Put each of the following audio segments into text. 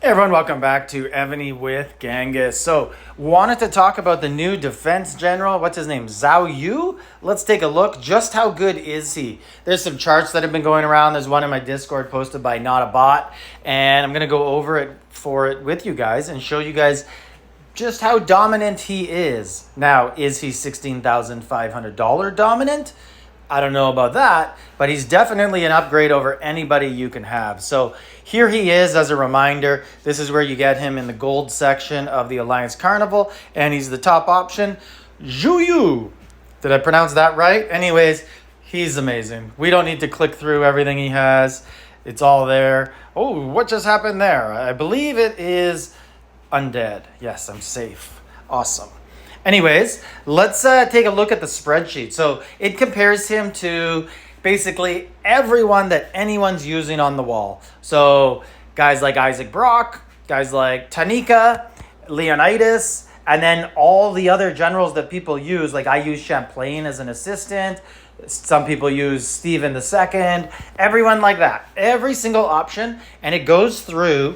Everyone, welcome back to Evony with Genghis. So, wanted to talk about the new defense general. What's his name? Zhao Yu? Let's take a look. Just how good is he? There's some charts that have been going around. There's one in my Discord posted by Not a Bot, and I'm going to go over it with you guys and show you guys just how dominant he is. Now, is he $16,500 dominant? I don't know about that, but he's definitely an upgrade over anybody you can have. So here he is as a reminder. This is where you get him in the gold section of the Alliance Carnival, and he's the top option. Zhou Yu. Did I pronounce that right? Anyways, he's amazing. We don't need to click through everything he has. It's all there. Oh, what just happened there? I believe it is undead. Yes, I'm safe. Awesome. Anyways, let's take a look at the spreadsheet. So it compares him to basically everyone that anyone's using on the wall. So guys like Isaac Brock, guys like Tanika, Leonidas, and then all the other generals that people use. Like I use Champlain as an assistant. Some people use Stephen II. Everyone like that. Every single option. And it goes through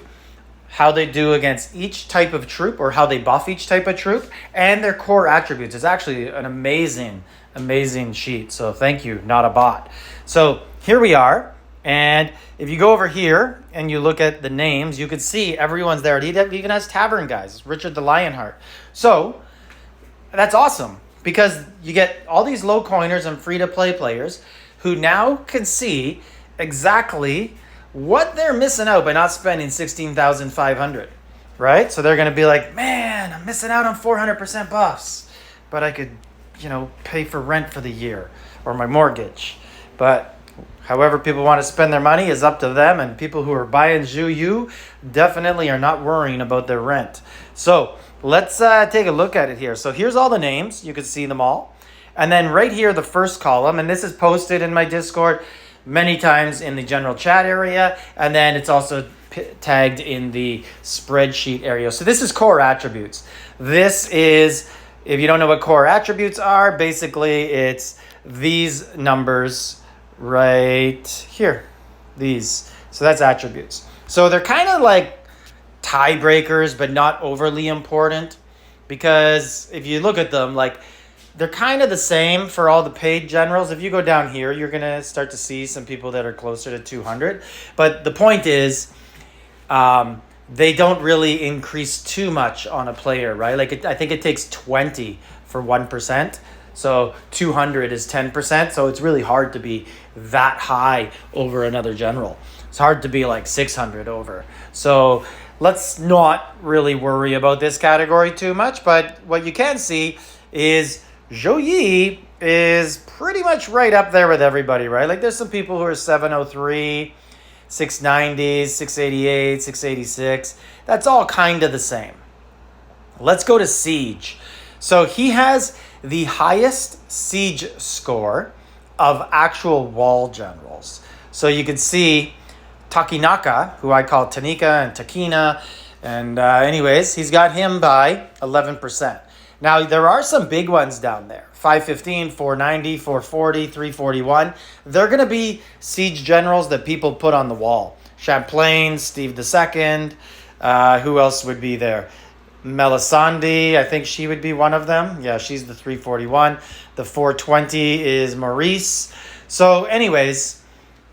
how they do against each type of troop or how they buff each type of troop and their core attributes. It's actually an amazing sheet. So thank you, Not a Bot. So here we are. And if you go over here and you look at the names, you can see everyone's there. He even has Tavern guys, Richard the Lionheart. So that's awesome because you get all these low coiners and free to play players who now can see exactly what they're missing out by not spending $16,500, right? So they're going to be like, man, I'm missing out on 400% buffs, but I could, pay for rent for the year or my mortgage. But however people want to spend their money is up to them, and people who are buying Zhou Yu definitely are not worrying about their rent. So let's take a look at it here. So here's all the names. You can see them all. And then right here, the first column, and this is posted in my Discord many times in the general chat area, and then it's also tagged in the spreadsheet area. So this is core attributes. This is, if you don't know what core attributes are, basically it's these numbers right here. These. So that's attributes. So they're kind of like tiebreakers, but not overly important, because if you look at them, like, they're kind of the same for all the paid generals. If you go down here, you're going to start to see some people that are closer to 200. But the point is, they don't really increase too much on a player, right? Like I think it takes 20 for 1%. So 200 is 10%. So it's really hard to be that high over another general. It's hard to be like 600 over. So let's not really worry about this category too much. But what you can see is Zhou Yu is pretty much right up there with everybody, right? Like there's some people who are 703, 690, 688, 686. That's all kind of the same. Let's go to Siege. So he has the highest Siege score of actual wall generals. So you can see Takinaka, who I call Tanika and Takina. And anyways, he's got him by 11%. Now, there are some big ones down there. 515, 490, 440, 341. They're going to be siege generals that people put on the wall. Champlain, Steve II. Who else would be there? Melisande, I think she would be one of them. Yeah, she's the 341. The 420 is Maurice. So anyways,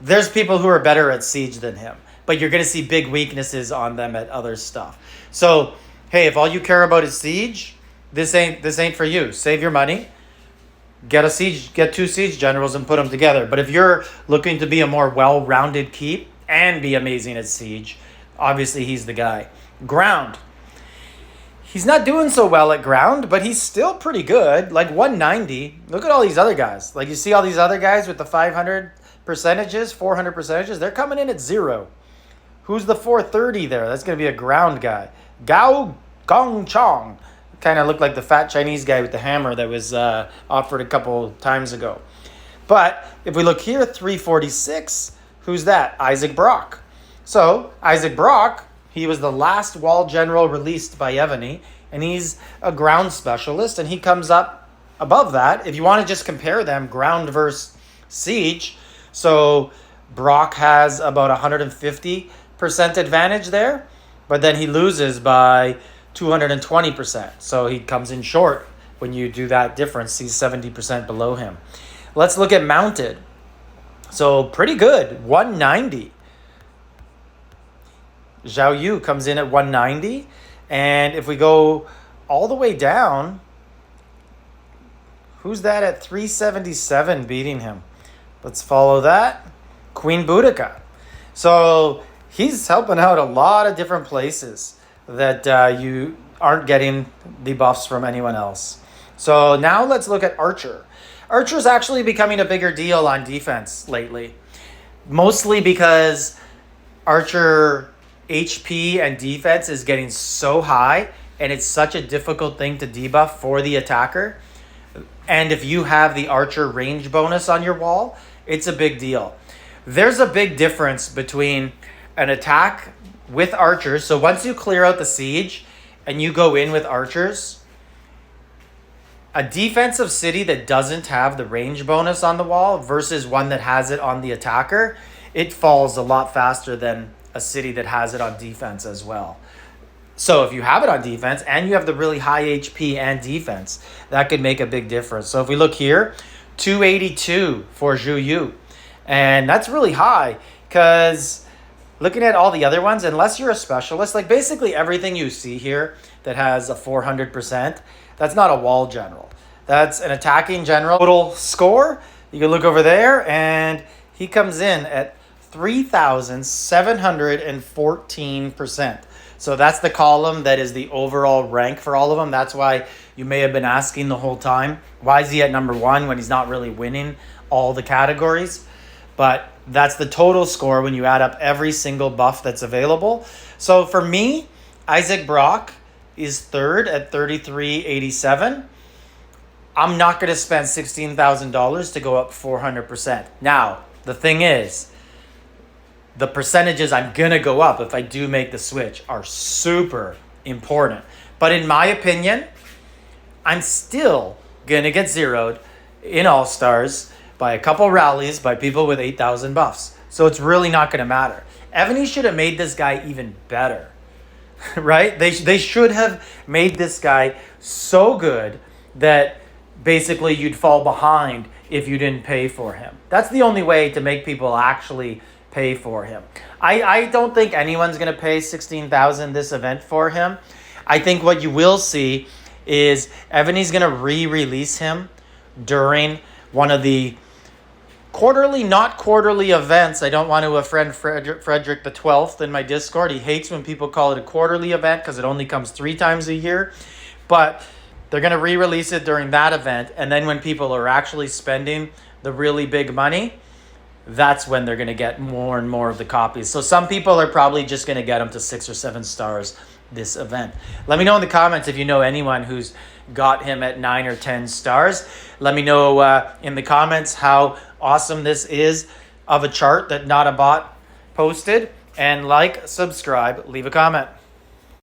there's people who are better at siege than him. But you're going to see big weaknesses on them at other stuff. So, hey, if all you care about is siege, this ain't for you. Save your money. Get two siege generals and put them together. But if you're looking to be a more well-rounded keep and be amazing at siege, obviously he's the guy. Ground. He's not doing so well at ground, but he's still pretty good. Like 190. Look at all these other guys. Like you see all these other guys with the 500 percentages, 400 percentages. They're coming in at 0. Who's the 430 there? That's going to be a ground guy. Gao Gongchong. Kind of looked like the fat Chinese guy with the hammer that was offered a couple times ago. But if we look here, 346, who's that? Isaac Brock. So Isaac Brock, he was the last wall general released by Evony, and he's a ground specialist, and he comes up above that. If you want to just compare them, ground versus siege, so Brock has about 150% advantage there. but then he loses by 220%. So he comes in short when you do that difference. He's 70% below him. Let's look at mounted. So pretty good, 190. Zhao Yu comes in at 190. And if we go all the way down, who's that at 377 beating him? Let's follow that. Queen Boudica. So he's helping out a lot of different places that you aren't getting the buffs from anyone else. So now let's look at Archer. Archer's actually becoming a bigger deal on defense lately. Mostly because Archer HP and defense is getting so high, and it's such a difficult thing to debuff for the attacker. And if you have the Archer range bonus on your wall, it's a big deal. There's a big difference between an attack with archers. So once you clear out the siege and you go in with archers, a defensive city that doesn't have the range bonus on the wall versus one that has it on the attacker, it falls a lot faster than a city that has it on defense as well. So if you have it on defense and you have the really high HP and defense, that could make a big difference. So if we look here, 282 for Zhu Yu. And that's really high because looking at all the other ones, unless you're a specialist, like basically everything you see here that has a 400%, that's not a wall general. That's an attacking general. Total score, you can look over there, and he comes in at 3,714%. So that's the column that is the overall rank for all of them. That's why you may have been asking the whole time, why is he at number 1 when he's not really winning all the categories? But that's the total score when you add up every single buff that's available. So for me, Isaac Brock is third at 3,387. I'm not going to spend $16,000 to go up 400%. Now, the thing is, the percentages I'm going to go up if I do make the switch are super important. But in my opinion, I'm still going to get zeroed in All-Stars by a couple rallies by people with 8,000 buffs. So it's really not going to matter. Evony should have made this guy even better, right? They should have made this guy so good that basically you'd fall behind if you didn't pay for him. That's the only way to make people actually pay for him. I don't think anyone's going to pay $16,000 this event for him. I think what you will see is Evony's going to re-release him during one of the not quarterly events. I don't want to offend Frederick the 12th in my Discord. He hates when people call it a quarterly event because it only comes 3 times a year. But they're going to re-release it during that event. And then when people are actually spending the really big money, that's when they're going to get more and more of the copies. So some people are probably just going to get them to 6 or 7 stars this event. Let me know in the comments if you know anyone who's got him at 9 or 10 stars. Let me know in the comments how awesome this is of a chart that Not a Bot posted. And like, subscribe, leave a comment.